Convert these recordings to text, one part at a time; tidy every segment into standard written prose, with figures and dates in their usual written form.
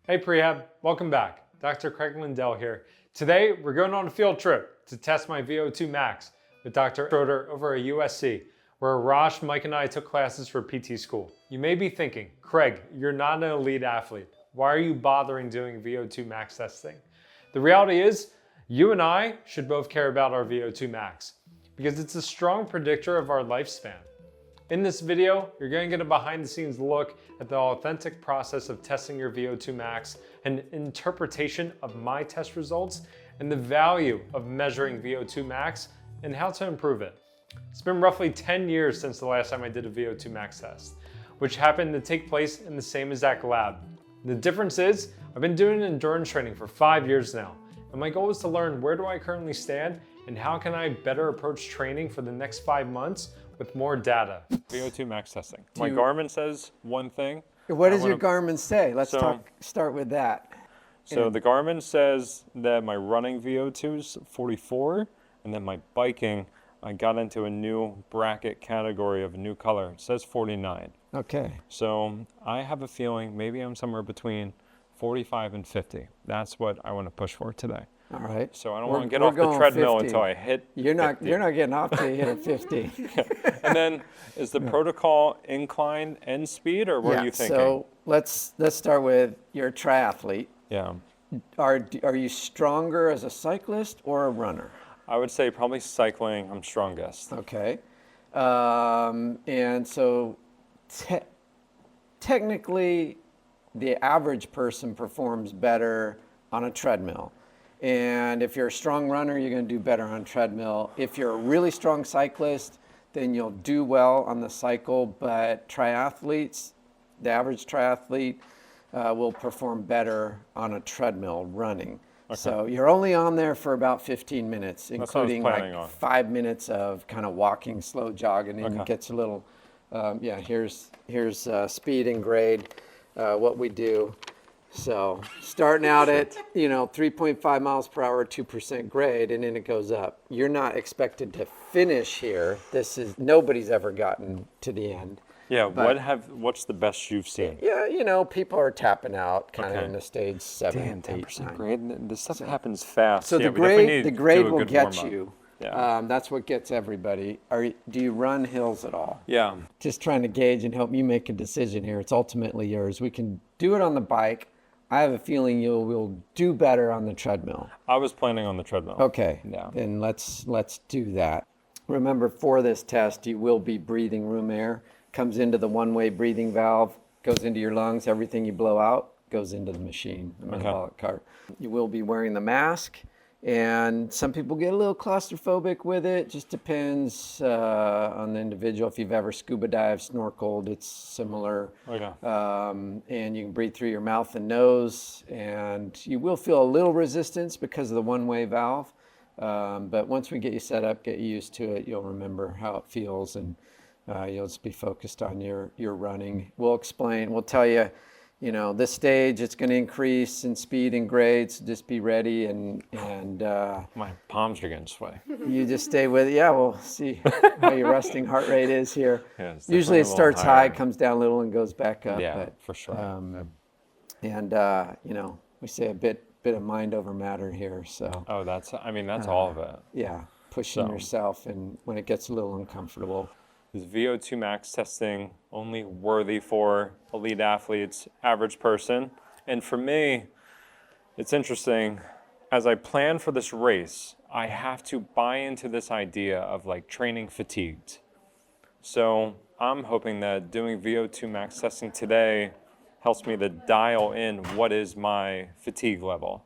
Hey Prehab, welcome back. Dr. Craig Lindell here. Today we're going on a field trip to test my VO2 max with Dr. Schroeder over at USC, where Arash, Mike, and I took classes for PT school. You may be thinking, Craig, you're not an elite athlete. Why are you bothering doing VO2 max testing? The reality is, you and I should both care about our VO2 max because it's a strong predictor of our lifespan. In this video, you're going to get a behind the scenes look at the authentic process of testing your VO2 max, an interpretation of my test results, and the value of measuring VO2 max and how to improve it. It's been roughly 10 years since the last time I did a VO2 max test, which happened to take place in the same exact lab. The difference is, I've been doing endurance training for 5 years now, and my goal is to learn where do I currently stand and how can I better approach training for the next 5 months with more data. VO2 max testing. My Garmin says one thing. What does your Garmin say? Let's start with that. So the Garmin says that my running VO2 is 44, and then my biking, I got into a new bracket category of a new color. It says 49. Okay. So I have a feeling maybe I'm somewhere between 45 and 50. That's what I want to push for today. All right. So I don't want to get off the treadmill 50. Until I hit You're not 50. You're not getting off till you hit a 50. And then is the protocol incline and speed, or what are you thinking? So let's start with your triathlete. Yeah. Are you stronger as a cyclist or a runner? I would say probably cycling. I'm strongest. Okay. And so technically, the average person performs better on a treadmill. And if you're a strong runner, you're going to do better on treadmill. If you're a really strong cyclist, then you'll do well on the cycle. But triathletes, the average triathlete will perform better on a treadmill running. Okay. So you're only on there for about 15 minutes, including like 5 minutes of kind of walking, slow jogging, and it gets a little, here's speed and grade, what we do. So starting out at, 3.5 miles per hour, 2% grade, and then it goes up. You're not expected to finish here. Nobody's ever gotten to the end. Yeah, what's the best you've seen? Yeah, people are tapping out kind of in the stage 7, 10% grade. This stuff happens fast. So the grade will get you. Yeah. That's what gets everybody. Do you run hills at all? Yeah. Just trying to gauge and help you make a decision here. It's ultimately yours. We can do it on the bike. I have a feeling you will do better on the treadmill. I was planning on the treadmill. Okay. Yeah. Then let's do that. Remember, for this test, you will be breathing room air. Comes into the one-way breathing valve, goes into your lungs. Everything you blow out goes into the machine, the metabolic cart. You will be wearing the mask. And some people get a little claustrophobic with it. Just depends on the individual. If you've ever scuba dived, snorkeled, it's similar. Okay. And you can breathe through your mouth and nose. And you will feel a little resistance because of the one-way valve. But once we get you set up, get you used to it, you'll remember how it feels. And you'll just be focused on your running. We'll tell you, this stage, it's going to increase in speed and grade, so just be ready and my palms are getting sweaty. You just stay with it. Yeah, we'll see how your resting heart rate is here. Yeah, usually it starts high, comes down a little, and goes back up. Yeah, for sure. We say a bit of mind over matter here. So. Oh, that's all of it. Yeah, pushing yourself, and when it gets a little uncomfortable. Is VO2 max testing only worthy for elite athletes, average person? And for me, it's interesting. As I plan for this race, I have to buy into this idea of training fatigued. So I'm hoping that doing VO2 max testing today helps me to dial in what is my fatigue level.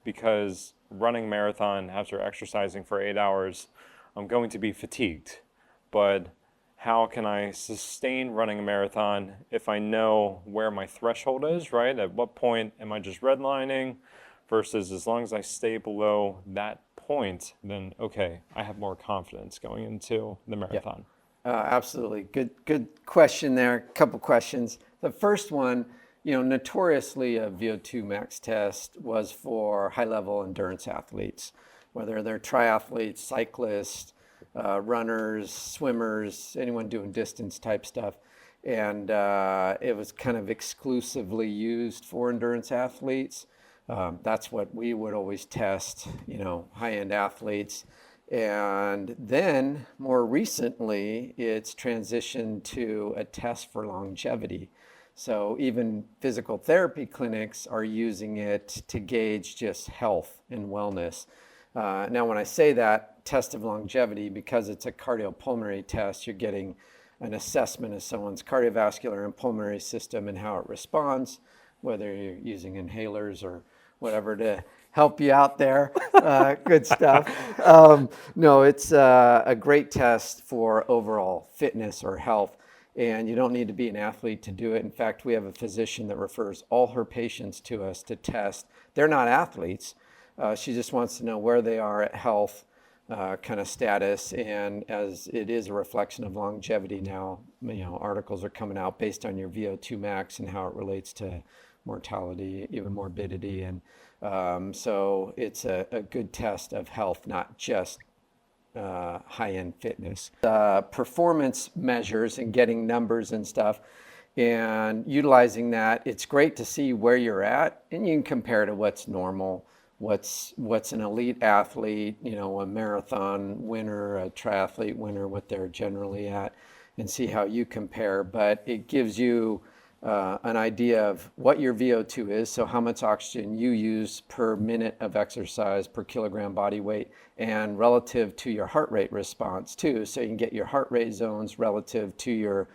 Because running marathon after exercising for 8 hours, I'm going to be fatigued. But how can I sustain running a marathon if I know where my threshold is, right? At what point am I just redlining versus as long as I stay below that point, then okay, I have more confidence going into the marathon. Yeah. Absolutely. Good question there. A couple questions. The first one, notoriously a VO2 max test was for high-level endurance athletes, whether they're triathletes, cyclists, runners, swimmers, anyone doing distance type stuff. and it was kind of exclusively used for endurance athletes. That's what we would always test, high-end athletes. And then more recently, it's transitioned to a test for longevity. So even physical therapy clinics are using it to gauge just health and wellness. Now, when I say that, test of longevity, because it's a cardiopulmonary test, you're getting an assessment of someone's cardiovascular and pulmonary system and how it responds, whether you're using inhalers or whatever to help you out there. Good stuff. No, it's a great test for overall fitness or health, and you don't need to be an athlete to do it. In fact, we have a physician that refers all her patients to us to test. They're not athletes. She just wants to know where they are at health kind of status, and as it is a reflection of longevity now, articles are coming out based on your VO2 max and how it relates to mortality, even morbidity, and so it's a good test of health, not just high-end fitness. Performance measures and getting numbers and stuff, and utilizing that, it's great to see where you're at, and you can compare to what's normal, what's an elite athlete, a marathon winner, a triathlete winner, what they're generally at, and see how you compare. But it gives you an idea of what your VO2 is, so how much oxygen you use per minute of exercise per kilogram body weight, and relative to your heart rate response too, so you can get your heart rate zones relative to your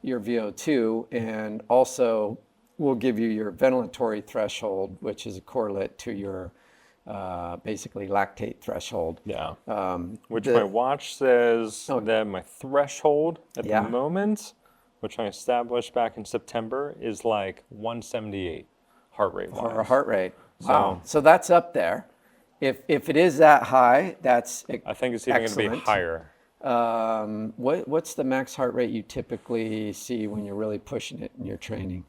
VO2, and also will give you your ventilatory threshold, which is a correlate to your basically lactate threshold. Yeah. Which my watch says that my threshold at the moment, which I established back in September, is like 178 heart rate wise. Or heart rate. Wow. So that's up there. If it is that high, that's I think it's even going to be higher. What's the max heart rate you typically see when you're really pushing it in your training?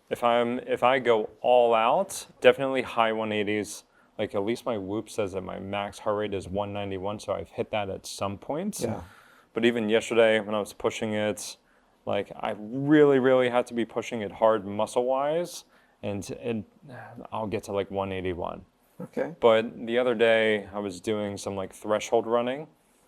If I go all out, definitely high 180s. Like at least my Whoop says that my max heart rate is 191, so I've hit that at some points. Yeah. But even yesterday when I was pushing it, like I really, really had to be pushing it hard muscle-wise, and I'll get to like 181. Okay. But the other day I was doing some like threshold running,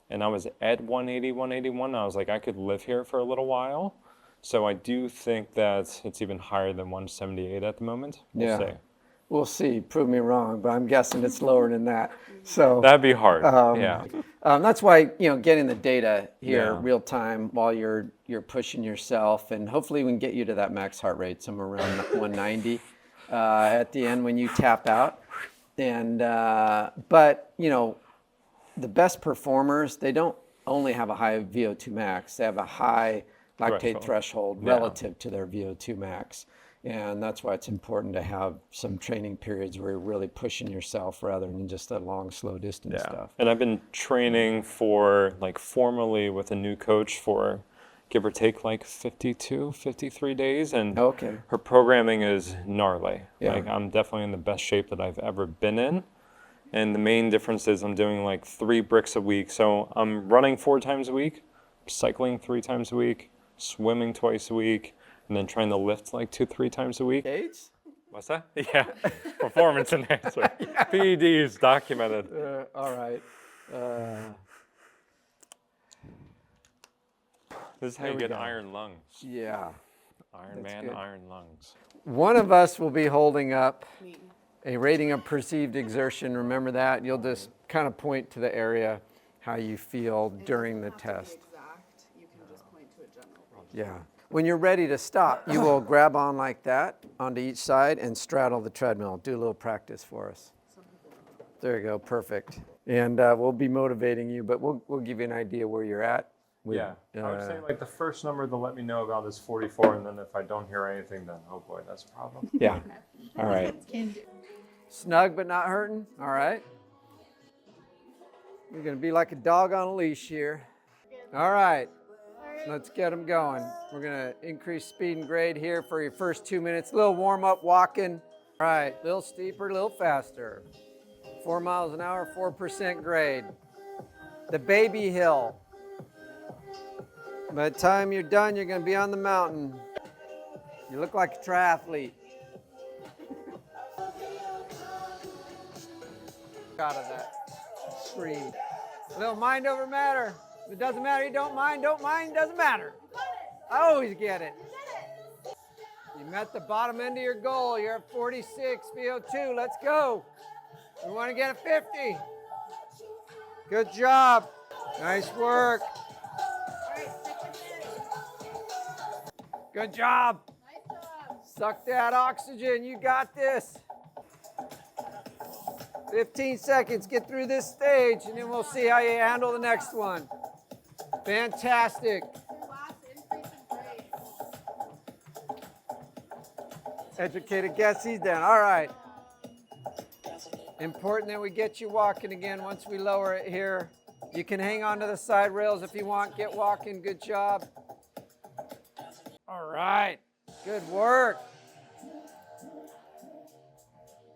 and I was at 180, 181. And I was like, I could live here for a little while. So I do think that it's even higher than 178 at the moment. We'll see. We'll see. Prove me wrong, but I'm guessing it's lower than that. So that'd be hard. That's why getting the data here real time while you're pushing yourself, and hopefully we can get you to that max heart rate somewhere around 190 at the end when you tap out. And but the best performers, they don't only have a high VO2 max; they have a high lactate threshold relative to their VO2 max. And that's why it's important to have some training periods where you're really pushing yourself rather than just that long, slow distance stuff. And I've been training formally with a new coach for give or take like 52, 53 days. And her programming is gnarly. Yeah. Like I'm definitely in the best shape that I've ever been in. And the main difference is I'm doing like 3 bricks a week. So I'm running 4 times a week, cycling 3 times a week, swimming twice a week, and then trying to lift like 2-3 times a week. Aids? What's that? Yeah, performance enhancer. PEDs documented. All right. This is how you get iron lungs. Yeah. Iron Man, good. Iron lungs. One of us will be holding up a rating of perceived exertion. Remember that? You'll just kind of point to the area, how you feel during the test. Exact. You can just point to a general. Yeah. When you're ready to stop, you will grab on like that onto each side and straddle the treadmill. Do a little practice for us. There you go, perfect. And we'll be motivating you, but we'll give you an idea where you're at. I would say like the first number they'll let me know about is 44, and then if I don't hear anything, then oh boy, that's a problem. Yeah. All right. Snug but not hurting. All right. You're gonna be like a dog on a leash here. All right. Let's get them going. We're gonna increase speed and grade here for your first 2 minutes. A little warm up walking. All right, a little steeper, a little faster. 4 miles an hour, 4% grade. The baby hill. By the time you're done, you're going to be on the mountain. You look like a triathlete. Out of that screen. A little mind over matter. If it doesn't matter, you don't mind, doesn't matter. I always get it. You met the bottom end of your goal. You're at 46 VO2. Let's go. We want to get a 50. Good job. Nice work. Good job. Suck that oxygen. You got this. 15 seconds. Get through this stage, and then we'll see how you handle the next one. Fantastic. Educated guess, he's done. All right. Important that we get you walking again once we lower it here. You can hang on to the side rails if you want. Get walking. Good job. All right. Good work.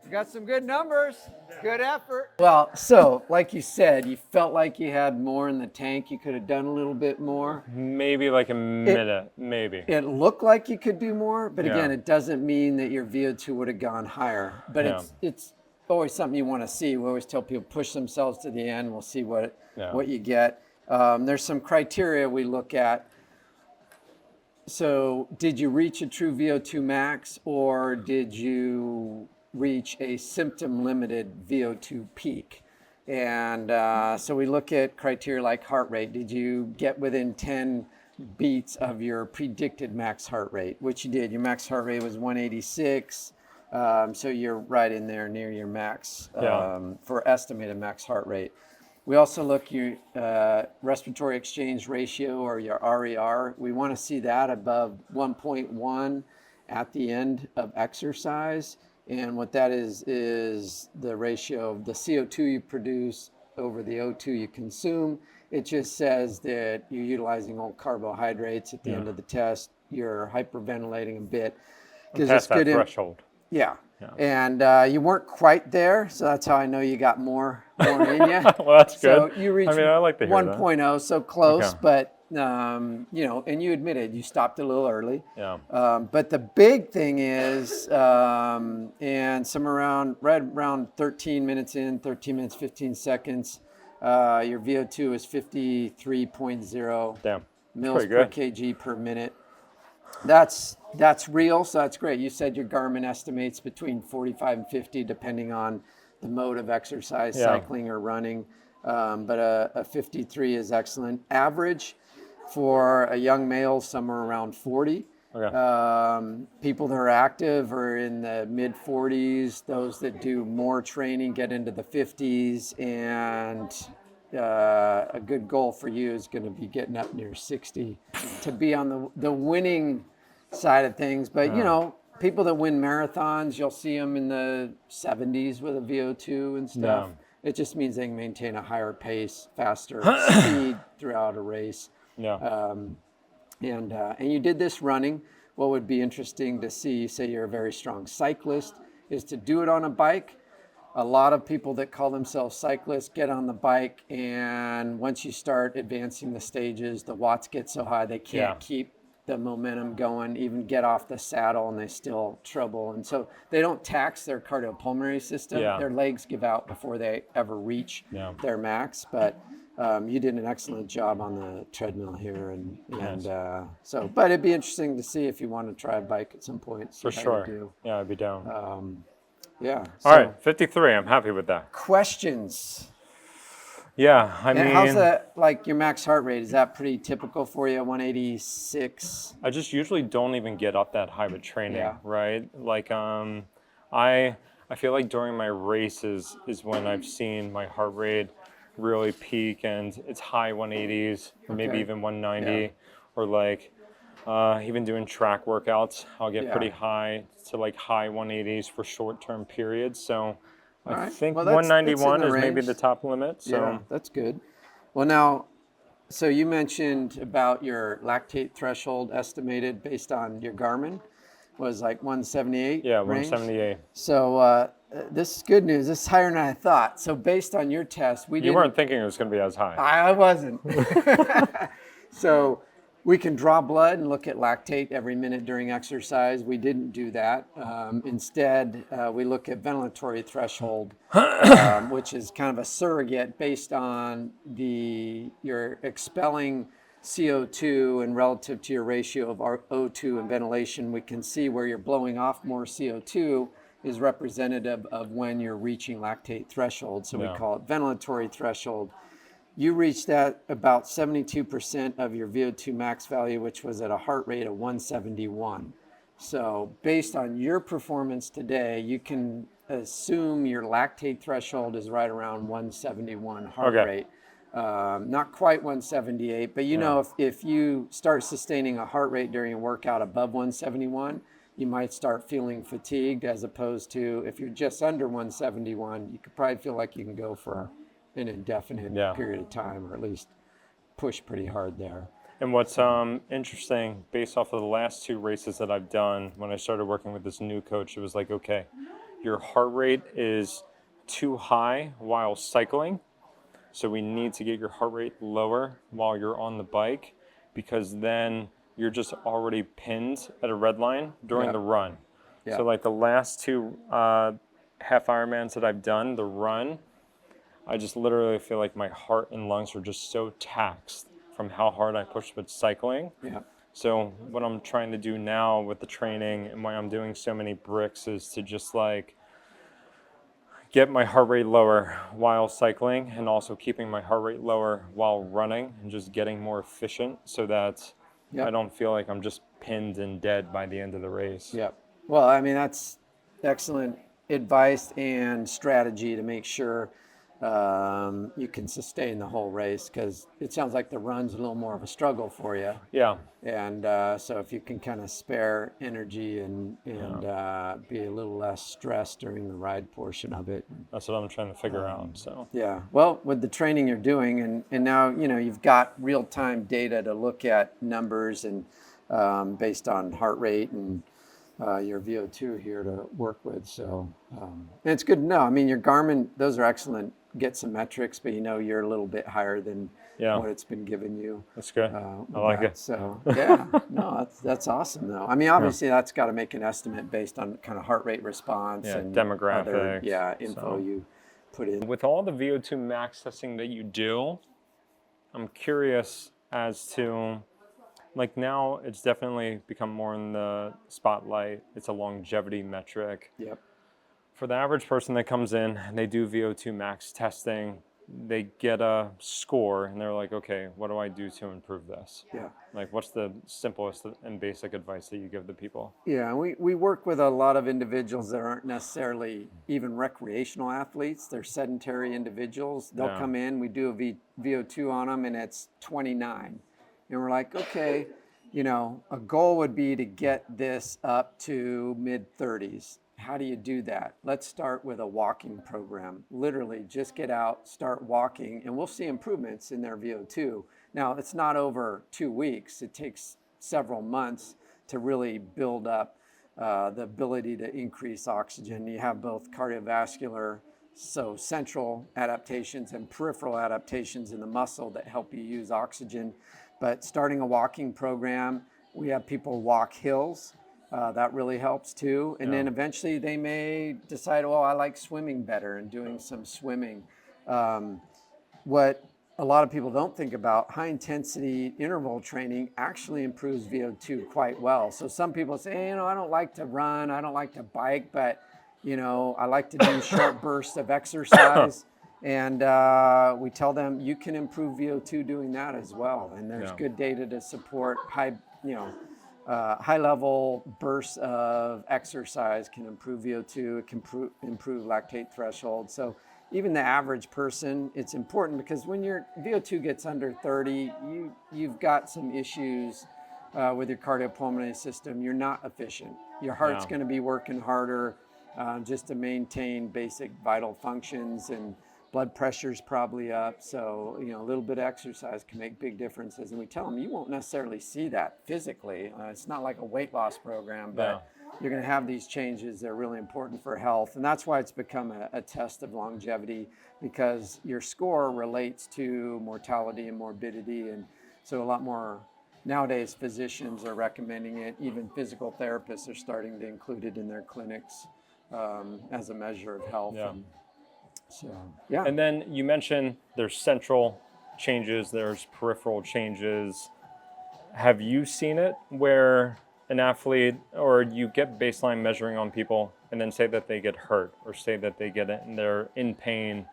You got some good numbers. Good effort. Well, so like you said, you felt like you had more in the tank. You could have done a little bit more. Maybe like a minute, maybe. It looked like you could do more, but Yeah. again, it doesn't mean that your VO2 would have gone higher. But Yeah. it's always something you want to see. We always tell people push themselves to the end. We'll see what Yeah. you get. There's some criteria we look at. So did you reach a true VO2 max, or did you reach a symptom limited VO2 peak? And so we look at criteria like heart rate. Did you get within 10 beats of your predicted max heart rate, which you did? Your max heart rate was 186. So you're right in there near your max for estimated max heart rate. We also look your respiratory exchange ratio, or your RER. We want to see that above 1.1 at the end of exercise. And what that is the ratio of the CO2 you produce over the O2 you consume. It just says that you're utilizing all carbohydrates at the end of the test. You're hyperventilating a bit. Past that threshold. Yeah. And you weren't quite there, so that's how I know you got more in you. Well, that's So good. you reached I like to hear 1.0, so close, Okay. but and you admitted you stopped a little early. Yeah. But the big thing is, and right around 13 minutes in, 13 minutes, 15 seconds, your VO2 is 53.0 Damn. mils Pretty per good. kg per minute. That's real, so that's great. You said your Garmin estimates between 45 and 50, depending on the mode of exercise, cycling or running. But a 53 is excellent. Average for a young male, somewhere around 40. Okay. People that are active are in the mid 40s. Those that do more training get into the 50s, and a good goal for you is going to be getting up near 60 to be on the winning side of things. But people that win marathons, you'll see them in the 70s with a VO2 and stuff. Yeah. It just means they can maintain a higher pace, faster speed throughout a race. Yeah. And you did this running. What would be interesting to see, you say you're a very strong cyclist, is to do it on a bike. A lot of people that call themselves cyclists get on the bike, and once you start advancing the stages, the watts get so high they can't keep the momentum going, even get off the saddle, and they still trouble. And so they don't tax their cardiopulmonary system. Yeah. Their legs give out before they ever reach their max. But you did an excellent job on the treadmill here, but it'd be interesting to see if you want to try a bike at some point. For sure. Yeah, I'd be down. Yeah. All right, 53. I'm happy with that. Questions. Yeah, I mean, How's that, like your max heart rate? Is that pretty typical for you, 186? I just usually don't even get up that high with training, right? Like, I feel like during my races is when I've seen my heart rate really peak, and it's high 180s, or maybe even 190, or like even doing track workouts, I'll get pretty high to like high 180s for short-term periods. So I think 191 is maybe the top limit. So yeah, that's good. Well, now, so you mentioned about your lactate threshold estimated based on your Garmin was like 178. Yeah, range? 178. So this is good news. This is higher than I thought. So based on your test, You weren't thinking it was going to be as high. I wasn't. So We can draw blood and look at lactate every minute during exercise. We didn't do that. Instead, we look at ventilatory threshold, which is kind of a surrogate based on you're expelling CO2 and relative to your ratio of O2 and ventilation. We can see where you're blowing off more CO2 is representative of when you're reaching lactate threshold. So we call it ventilatory threshold. You reached that about 72% of your VO2 max value, which was at a heart rate of 171. So based on your performance today, you can assume your lactate threshold is right around 171 heart rate. Not quite 178, but know if you start sustaining a heart rate during a workout above 171, you might start feeling fatigued, as opposed to if you're just under 171, you could probably feel like you can go for an indefinite period of time, or at least push pretty hard there. And what's interesting, based off of the last 2 races that I've done, when I started working with this new coach, it was like, okay, your heart rate is too high while cycling, so we need to get your heart rate lower while you're on the bike, because then you're just already pinned at a red line during the run. So like the last 2 half Ironmans that I've done, the run, I just literally feel like my heart and lungs are just so taxed from how hard I pushed with cycling. So what I'm trying to do now with the training and why I'm doing so many bricks is to just like get my heart rate lower while cycling, and also keeping my heart rate lower while running, and just getting more efficient so that I don't feel like I'm just pinned and dead by the end of the race. Well, I mean, that's excellent advice and strategy to make sure you can sustain the whole race, because it sounds like the run's a little more of a struggle for you. And so if you can kind of spare energy and be a little less stressed during the ride portion of it. That's what I'm trying to figure out. So well, with the training you're doing, and now you've got real-time data to look at numbers, and based on heart rate and your VO2 here to work with. So and it's good to know. I mean, your Garmin, those are excellent. Get some metrics, but you're a little bit higher than what it's been giving you. That's good. I like it. So no, that's awesome though. I mean, obviously that's got to make an estimate based on kind of heart rate response and demographics, other, info you put in. With all the VO2 max testing that you do, I'm curious as to, like, now it's definitely become more in the spotlight. It's a longevity metric. For the average person that comes in and they do VO2 max testing, they get a score and they're like, okay, what do I do to improve this? Like, what's the simplest and basic advice that you give the people? We work with a lot of individuals that aren't necessarily even recreational athletes. They're sedentary individuals. They'll come in, we do a VO2 on them, and it's 29. And we're like, okay, a goal would be to get this up to mid-30s. How do you do that? Let's start with a walking program. Literally, just get out, start walking, and we'll see improvements in their VO2. Now, it's not over 2 weeks. It takes several months to really build up the ability to increase oxygen. You have both cardiovascular, so central adaptations, and peripheral adaptations in the muscle that help you use oxygen. But starting a walking program, we have people walk hills. That really helps too. And then eventually they may decide, well, I like swimming better, and doing some swimming. What a lot of people don't think about, high intensity interval training actually improves VO2 quite well. So some people say, hey, I don't like to run, I don't like to bike, but I like to do short bursts of exercise. And we tell them you can improve VO2 doing that as well. And there's good data to support high-level bursts of exercise can improve VO2, it can improve lactate threshold. So even the average person, it's important, because when your VO2 gets under 30, you've got some issues with your cardiopulmonary system. You're not efficient. Your heart's going to be working harder just to maintain basic vital functions, and blood pressure's probably up. So, a little bit of exercise can make big differences. And we tell them you won't necessarily see that physically. It's not like a weight loss program, but you're going to have these changes. They're really important for health. And that's why it's become a test of longevity, because your score relates to mortality and morbidity. And so a lot more nowadays physicians are recommending it. Even physical therapists are starting to include it in their clinics as a measure of health. Yeah. And so, yeah. And then you mentioned there's central changes, there's peripheral changes. Have you seen it where an athlete, or you get baseline measuring on people and then say that they get hurt or say that they get it and they're in pain?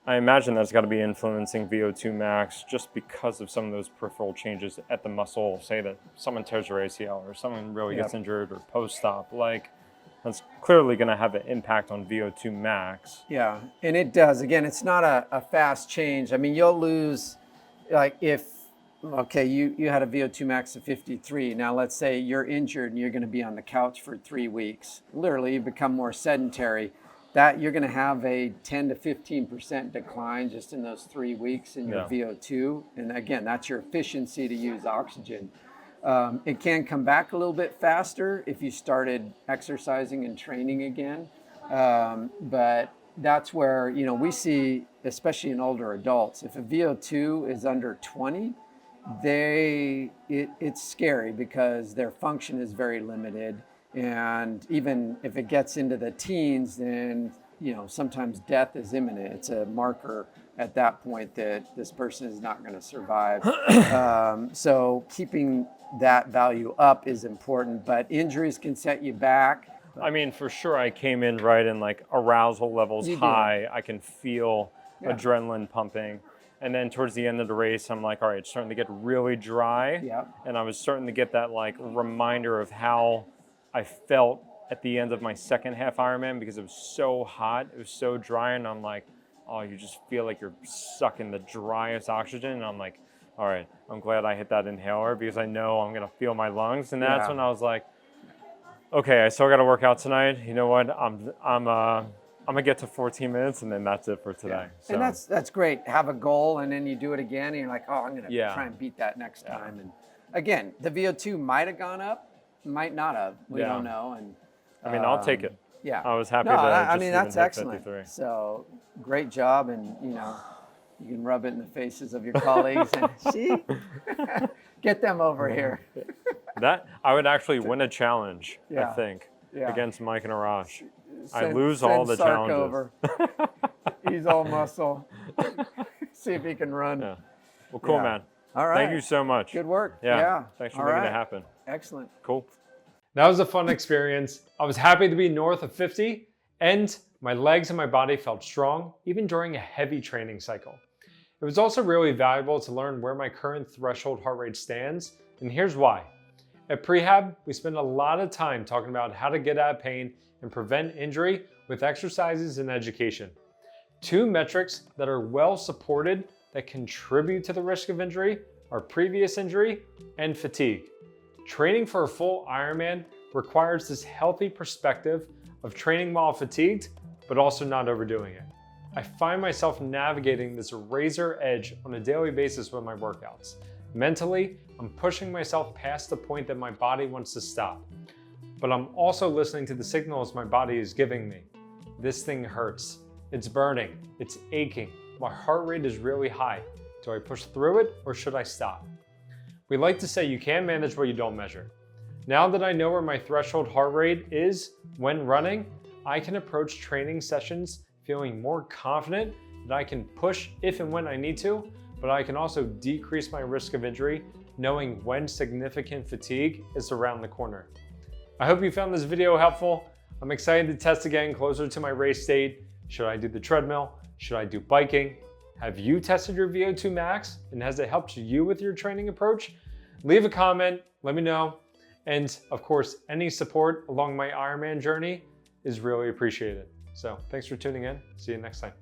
I imagine that's got to be influencing VO2 max just because of some of those peripheral changes at the muscle. Say that someone tears their ACL or someone really gets injured or post-op, like that's clearly going to have an impact on VO2 max. Yeah, and it does. Again, it's not a fast change. I mean, you'll lose, like if, okay, you had a VO2 max of 53. Now let's say you're injured and you're going to be on the couch for 3 weeks. Literally, you become more sedentary. That you're going to have a 10 to 15% decline just in those 3 weeks in your VO2. And again, that's your efficiency to use oxygen. It can come back a little bit faster if you started exercising and training again. But that's where, you know, we see, especially in older adults, if a VO2 is under 20, it's scary because their function is very limited. And even if it gets into the teens, then, you know, sometimes death is imminent. It's a marker at that point that this person is not going to survive. So keeping that value up is important, but injuries can set you back. I mean, for sure, I came in right and like arousal levels high. I can feel adrenaline pumping. And then towards the end of the race, I'm like, all right, it's starting to get really dry. Yeah. And I was starting to get that like reminder of how I felt at the end of my second half Ironman because it was so hot, it was so dry, and I'm like, oh, you just feel like you're sucking the driest oxygen. And I'm like, all right, I'm glad I hit that inhaler because I know I'm gonna feel my lungs. And that's when I was like, okay, I still gotta work out tonight. You know what? I'm gonna get to 14 minutes and then that's it for today. So. And that's great. Have a goal and then you do it again and you're like, oh, I'm gonna try and beat that next time. And again, the VO2 might have gone up, might not have. We don't know. And I mean, I'll take it. Yeah. I was happy I to mean, just that's even hit excellent. 53. So great job, and you know, you can rub it in the faces of your colleagues and see, get them over here. That I would actually win a challenge, I think, Yeah. against Mike and Arash. I Send- lose all send the Sark challenges. over. He's all muscle. See if he can run. Yeah. Well, cool, man. All right. Thank you so much. Good work. Yeah. Thanks for All making right. it happen. Excellent. Cool. That was a fun experience. I was happy to be north of 50, and my legs and my body felt strong, even during a heavy training cycle. It was also really valuable to learn where my current threshold heart rate stands, and here's why. At Prehab, we spend a lot of time talking about how to get out of pain and prevent injury with exercises and education. Two metrics that are well supported that contribute to the risk of injury are previous injury and fatigue. Training for a full Ironman requires this healthy perspective of training while fatigued, but also not overdoing it. I find myself navigating this razor edge on a daily basis with my workouts. Mentally, I'm pushing myself past the point that my body wants to stop. But I'm also listening to the signals my body is giving me. This thing hurts. It's burning. It's aching. My heart rate is really high. Do I push through it or should I stop? We like to say you can't manage what you don't measure. Now that I know where my threshold heart rate is when running, I can approach training sessions feeling more confident that I can push if and when I need to, but I can also decrease my risk of injury knowing when significant fatigue is around the corner. I hope you found this video helpful. I'm excited to test again closer to my race date. Should I do the treadmill? Should I do biking? Have you tested your VO2 max and has it helped you with your training approach? Leave a comment, let me know. And of course, any support along my Ironman journey is really appreciated. So thanks for tuning in. See you next time.